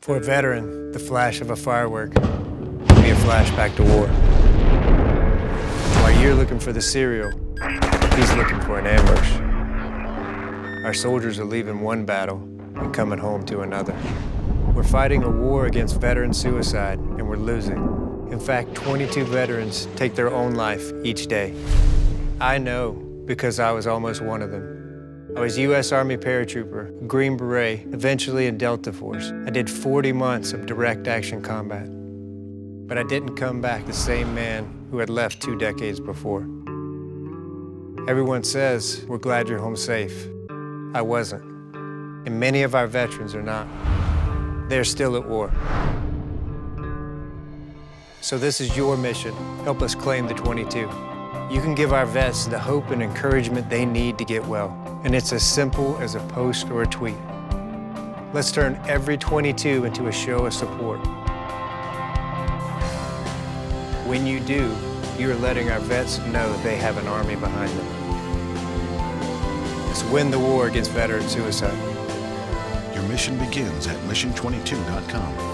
For a veteran, the flash of a firework can be a flashback to war. While you're looking for the cereal, he's looking for an ambush. Our soldiers are leaving one battle and coming home to another. We're fighting a war against veteran suicide, and we're losing. In fact, 22 veterans take their own life each day. I know because I was almost one of them. I was U.S. Army paratrooper, Green Beret, eventually in Delta Force. I did 40 months of direct action combat. But I didn't come back the same man who had left 2 decades before. Everyone says, we're glad you're home safe. I wasn't. And many of our veterans are not. They're still at war. So this is your mission. Help us claim the 22. You can give our vets the hope and encouragement they need to get well. And it's as simple as a post or a tweet. Let's turn every 22 into a show of support. When you do, you're letting our vets know they have an army behind them. Let's win the war against veteran suicide. Your mission begins at mission22.com.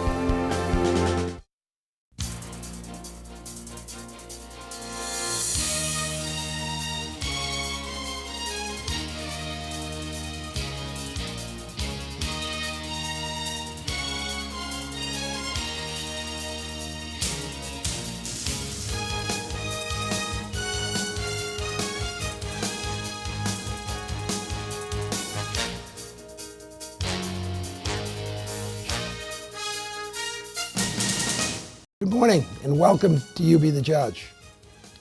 Good morning and welcome to You Be the Judge.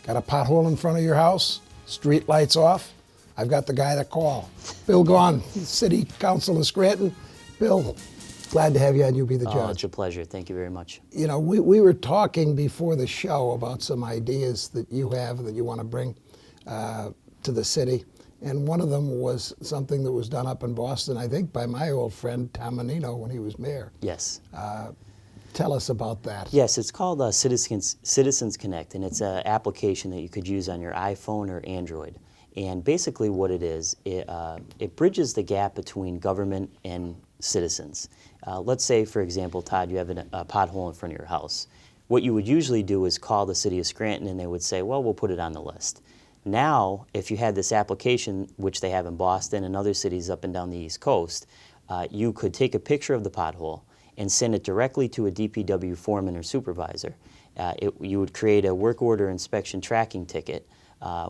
Got a pothole in front of your house? Street lights off? I've got the guy to call. Bill Gaughan, City Council of Scranton. Bill, glad to have you on You Be the Judge. Oh, it's a pleasure. Thank you very much. You know, we were talking before the show about some ideas that you have that you want to bring to the city. And one of them was something that was done up in Boston, I think, by my old friend Tom Menino when he was mayor. Yes. Tell us about that. Yes, it's called Citizens Connect, and it's an application that you could use on your iPhone or Android. And basically what it is, it bridges the gap between government and citizens. Let's say, for example, Todd, you have a pothole in front of your house. What you would usually do is call the city of Scranton and they would say, well, we'll put it on the list. Now, if you had this application, which they have in Boston and other cities up and down the East Coast, you could take a picture of the pothole and send it directly to a DPW foreman or supervisor. You would create a work order inspection tracking ticket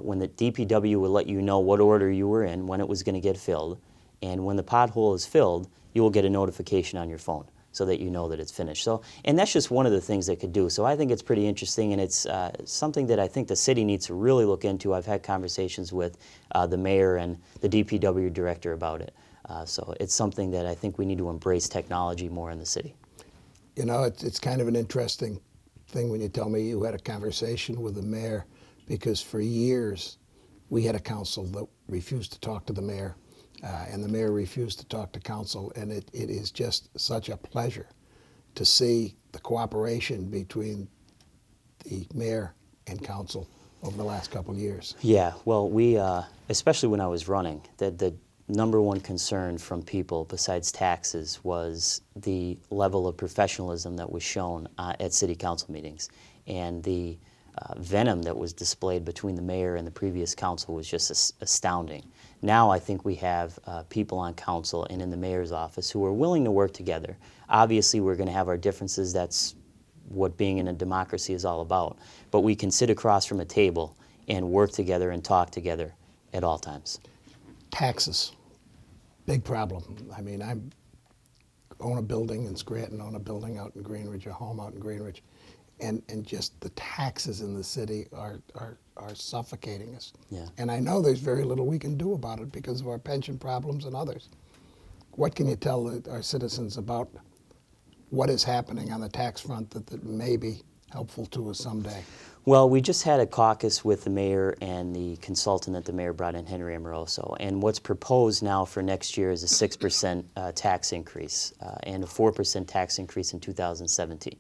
when the DPW would let you know what order you were in, when it was going to get filled, and when the pothole is filled, you will get a notification on your phone so that you know that it's finished. And that's just one of the things they could do. So I think it's pretty interesting, and it's something that I think the city needs to really look into. I've had conversations with the mayor and the DPW director about it. So it's something that I think we need to embrace technology more in the city. You know, it's kind of an interesting thing when you tell me you had a conversation with the mayor, because for years we had a council that refused to talk to the mayor, and the mayor refused to talk to council, and it is just such a pleasure to see the cooperation between the mayor and council over the last couple of years. Yeah, well, we, especially when I was running, the number one concern from people besides taxes was the level of professionalism that was shown at city council meetings. And the venom that was displayed between the mayor and the previous council was just astounding. Now I think we have people on council and in the mayor's office who are willing to work together. Obviously we're going to have our differences. That's what being in a democracy is all about. But we can sit across from a table and work together and talk together at all times. Taxes, big problem. I mean, I own a building in Scranton, own a building out in Greenridge, a home out in Greenridge, and just the taxes in the city are suffocating us. Yeah. And I know there's very little we can do about it because of our pension problems and others. What can you tell our citizens about what is happening on the tax front that may be helpful to us someday? Well, we just had a caucus with the mayor and the consultant that the mayor brought in, Henry Amoroso, and what's proposed now for next year is a 6% tax increase and a 4% tax increase in 2017.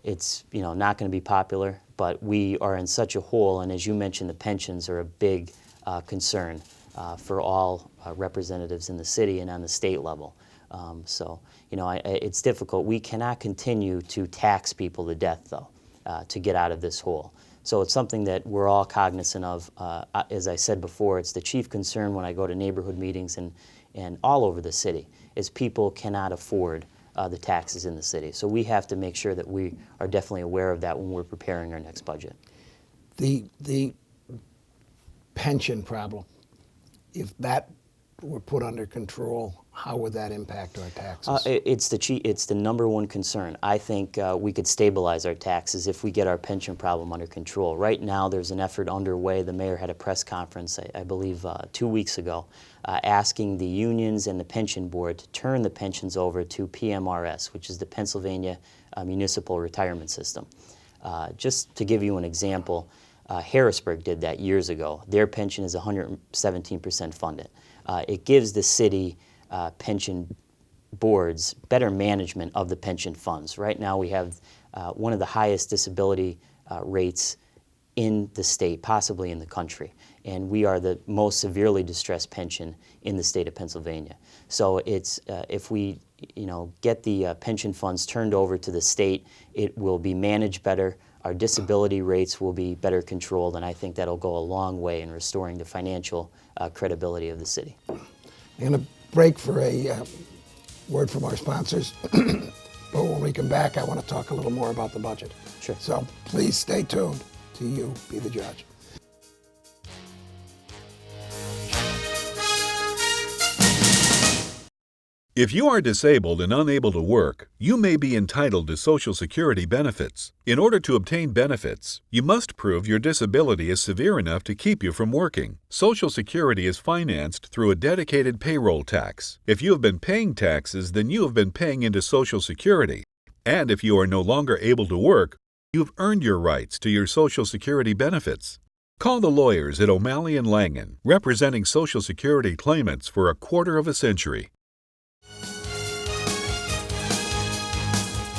It's not going to be popular, but we are in such a hole, and as you mentioned, the pensions are a big concern for all representatives in the city and on the state level. So, it's difficult. We cannot continue to tax people to death, though, to get out of this hole. So it's something that we're all cognizant of. As I said before, it's the chief concern when I go to neighborhood meetings and all over the city, is people cannot afford the taxes in the city. So we have to make sure that we are definitely aware of that when we're preparing our next budget. The pension problem, if that were put under control, how would that impact our taxes? It's the number one concern. I think we could stabilize our taxes if we get our pension problem under control. Right now, there's an effort underway. The mayor had a press conference, I believe, 2 weeks ago, asking the unions and the pension board to turn the pensions over to PMRS, which is the Pennsylvania Municipal Retirement System. Just to give you an example, Harrisburg did that years ago. Their pension is 117% funded. It gives the city pension boards better management of the pension funds. Right now we have one of the highest disability rates in the state, possibly in the country. And we are the most severely distressed pension in the state of Pennsylvania. So it's if we get the pension funds turned over to the state, it will be managed better. Our disability rates will be better controlled, and I think that'll go a long way in restoring the financial credibility of the city. I'm going to break for a word from our sponsors, but when we come back, I want to talk a little more about the budget. Sure. So please stay tuned to You Be the Judge. If you are disabled and unable to work, you may be entitled to Social Security benefits. In order to obtain benefits, you must prove your disability is severe enough to keep you from working. Social Security is financed through a dedicated payroll tax. If you have been paying taxes, then you have been paying into Social Security. And if you are no longer able to work, you've earned your rights to your Social Security benefits. Call the lawyers at O'Malley & Langen, representing Social Security claimants for a quarter of a century.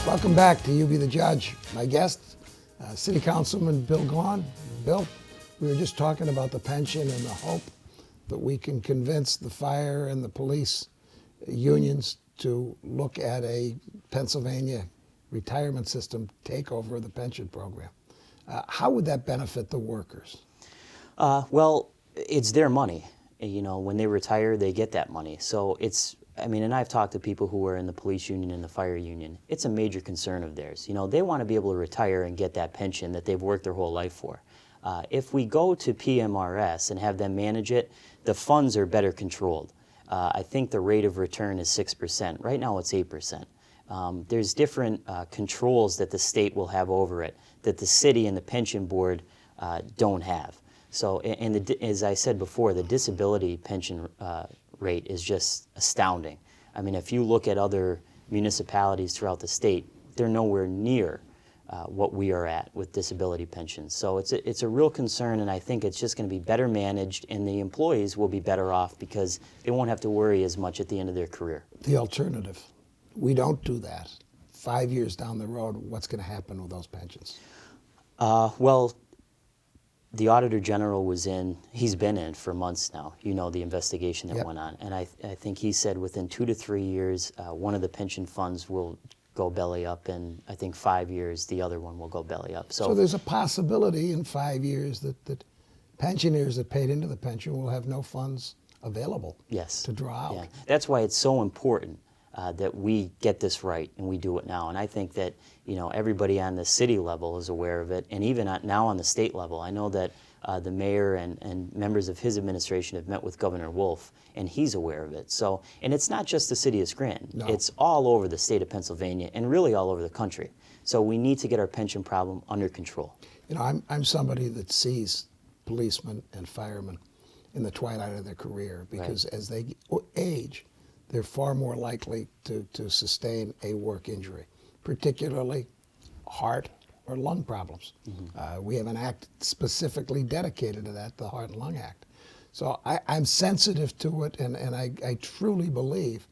Welcome back to You Be the Judge. My guest, City Councilman Bill Gaughan. Bill, we were just talking about the pension and the hope that we can convince the fire and the police unions to look at a Pennsylvania retirement system takeover of the pension program. How would that benefit the workers? Well, it's their money. When they retire, they get that money. So and I've talked to people who are in the police union and the fire union. It's a major concern of theirs. They want to be able to retire and get that pension that they've worked their whole life for. If we go to PMRS and have them manage it, the funds are better controlled. I think the rate of return is 6%. Right now it's 8%. There's different controls that the state will have over it that the city and the pension board don't have. So, as I said before, the disability pension rate is just astounding. If you look at other municipalities throughout the state, they're nowhere near what we are at with disability pensions. So it's a real concern, and I think it's just going to be better managed, and the employees will be better off because they won't have to worry as much at the end of their career. The alternative, we don't do that. 5 years down the road, what's going to happen with those pensions? Well, the Auditor General he's been in for months now, the investigation that went on. And I think he said within 2 to 3 years, one of the pension funds will go belly up, and I think 5 years, the other one will go belly up. So there's a possibility in 5 years that pensioners that paid into the pension will have no funds available to draw out. Yeah. That's why it's so important that we get this right and we do it now. And I think that everybody on the city level is aware of it, and even now on the state level. I know that the mayor and members of his administration have met with Governor Wolf, and he's aware of it. So, and it's not just the city of Scranton. No. It's all over the state of Pennsylvania and really all over the country. So we need to get our pension problem under control. I'm somebody that sees policemen and firemen in the twilight of their career because as they age, they're far more likely to sustain a work injury, particularly heart or lung problems. Mm-hmm. We have an act specifically dedicated to that, the Heart and Lung Act. So I'm sensitive to it, and I truly believe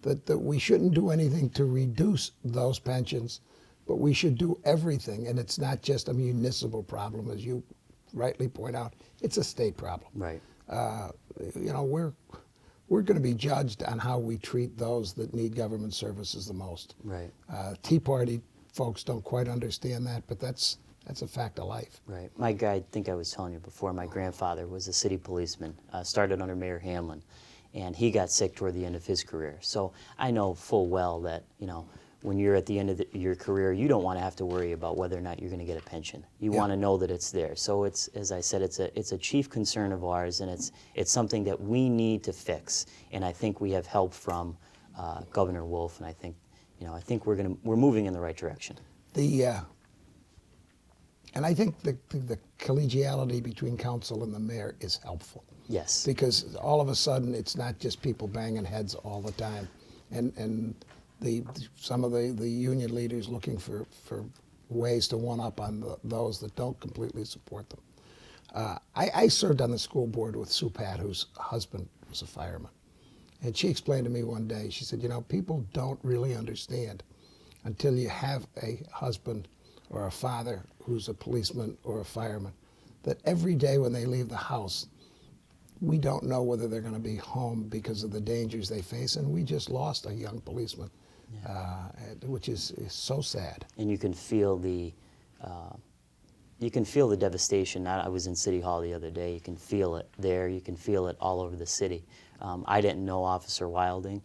that we shouldn't do anything to reduce those pensions, but we should do everything, and it's not just a municipal problem, as you rightly point out, it's a state problem. Right. you know, we're going to be judged on how we treat those that need government services the most. Right. Tea Party folks don't quite understand that, but that's a fact of life. Right. My guy, I think I was telling you before, my grandfather was a city policeman, started under Mayor Hamlin, and he got sick toward the end of his career. So I know full well that, you know, when you're at the end of your career, you don't want to have to worry about whether or not you're going to get a pension. You want to know that it's there. So it's, as I said, it's a chief concern of ours, and it's something that we need to fix. And I think we have help from Governor Wolf, and I think, you know, I think we're moving in the right direction. And I think the collegiality between council and the mayor is helpful. Yes. Because all of a sudden, it's not just people banging heads all the time. And some of the union leaders looking for ways to one-up on those that don't completely support them. I served on the school board with Sue Pat, whose husband was a fireman. And she explained to me one day, she said, you know, people don't really understand until you have a husband or a father who's a policeman or a fireman, that every day when they leave the house, we don't know whether they're going to be home because of the dangers they face. And we just lost a young policeman, which is so sad. And you can feel the devastation. I was in City Hall the other day. You can feel it there. You can feel it all over the city. I didn't know Officer Wilding,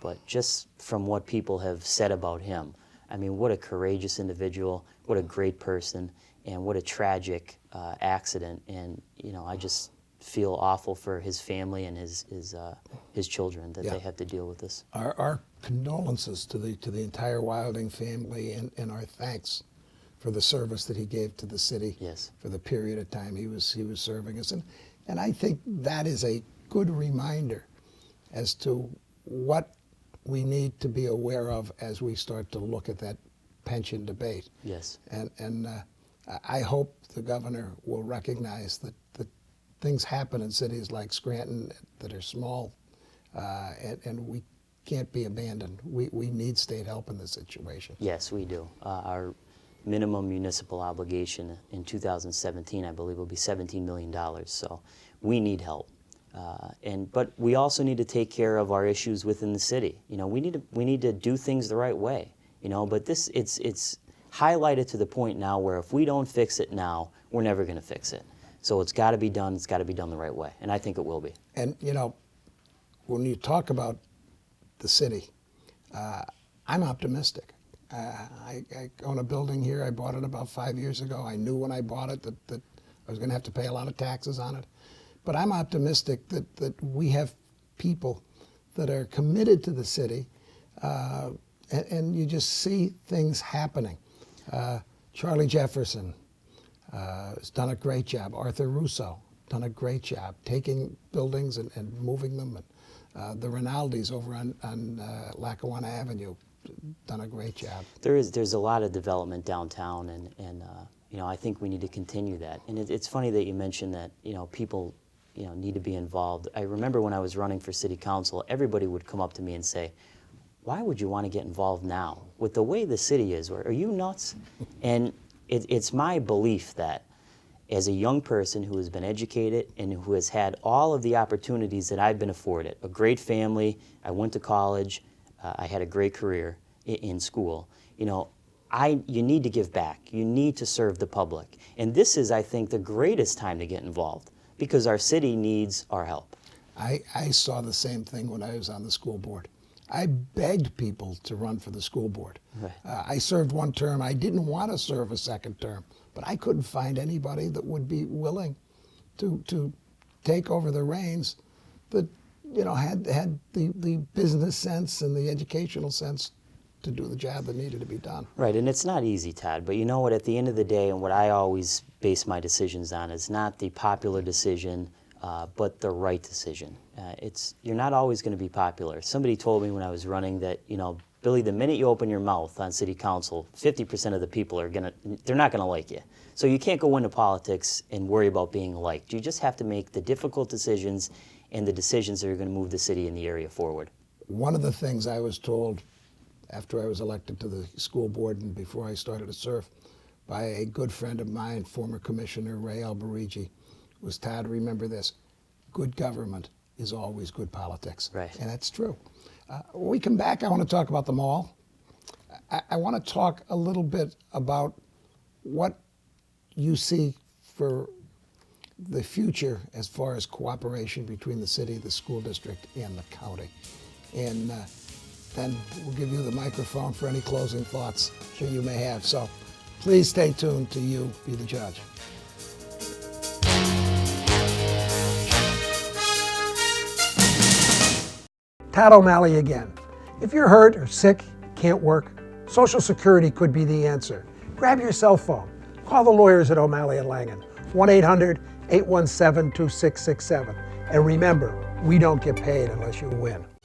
but just from what people have said about him, I mean, what a courageous individual, what a great person, and what a tragic accident. And, you know, I just feel awful for his family and his children that they have to deal with this. Our condolences to the entire Wilding family, and our thanks for the service that he gave to the city for the period of time he was serving us. And I think that is a good reminder as to what we need to be aware of as we start to look at that pension debate. Yes. And I hope the governor will recognize that things happen in cities like Scranton that are small, and we can't be abandoned. We need state help in this situation. Yes, we do. Our minimum municipal obligation in 2017, I believe, will be $17 million. So we need help. But we also need to take care of our issues within the city. You know, we need to do things the right way. You know, but it's highlighted to the point now where if we don't fix it now, we're never going to fix it. So it's got to be done. It's got to be done the right way, and I think it will be. And you know, when you talk about the city, I'm optimistic. I own a building here. I bought it about 5 years ago. I knew when I bought it that I was going to have to pay a lot of taxes on it. But I'm optimistic that we have people that are committed to the city, and you just see things happening. Charlie Jefferson has done a great job. Arthur Russo done a great job taking buildings and moving them. And the Rinaldis over on Lackawanna Avenue done a great job. There's a lot of development downtown, and you know, I think we need to continue that. And it's funny that you mentioned that, you know, people, you know, need to be involved. I remember when I was running for city council, everybody would come up to me and say, why would you want to get involved now? With the way the city is, are you nuts? And it's my belief that as a young person who has been educated and who has had all of the opportunities that I've been afforded, a great family, I went to college, I had a great career in school, you know, you need to give back. You need to serve the public. And this is, I think, the greatest time to get involved, because our city needs our help. I saw the same thing when I was on the school board. I begged people to run for the school board. Right. I served one term. I didn't want to serve a second term, but I couldn't find anybody that would be willing to take over the reins that, you know, had the business sense and the educational sense to do the job that needed to be done. Right, and it's not easy, Todd, but you know what, at the end of the day, and what I always base my decisions on is not the popular decision, but the right decision. You're not always going to be popular. Somebody told me when I was running that, you know, Billy, the minute you open your mouth on city council, 50% of the people they're not going to like you. So you can't go into politics and worry about being liked. You just have to make the difficult decisions and the decisions that are going to move the city and the area forward. One of the things I was told after I was elected to the school board and before I started to serve by a good friend of mine, former Commissioner Ray Alberigi, was, Todd, remember this, good government is always good politics. Right. And that's true. When we come back, I want to talk about the mall. I want to talk a little bit about what you see for the future as far as cooperation between the city, the school district, and the county. And then we'll give you the microphone for any closing thoughts that you may have. So please stay tuned to You Be the Judge. Todd O'Malley again. If you're hurt or sick, can't work, Social Security could be the answer. Grab your cell phone. Call the lawyers at O'Malley & Langen, 1-800-817-2667. And remember, we don't get paid unless you win.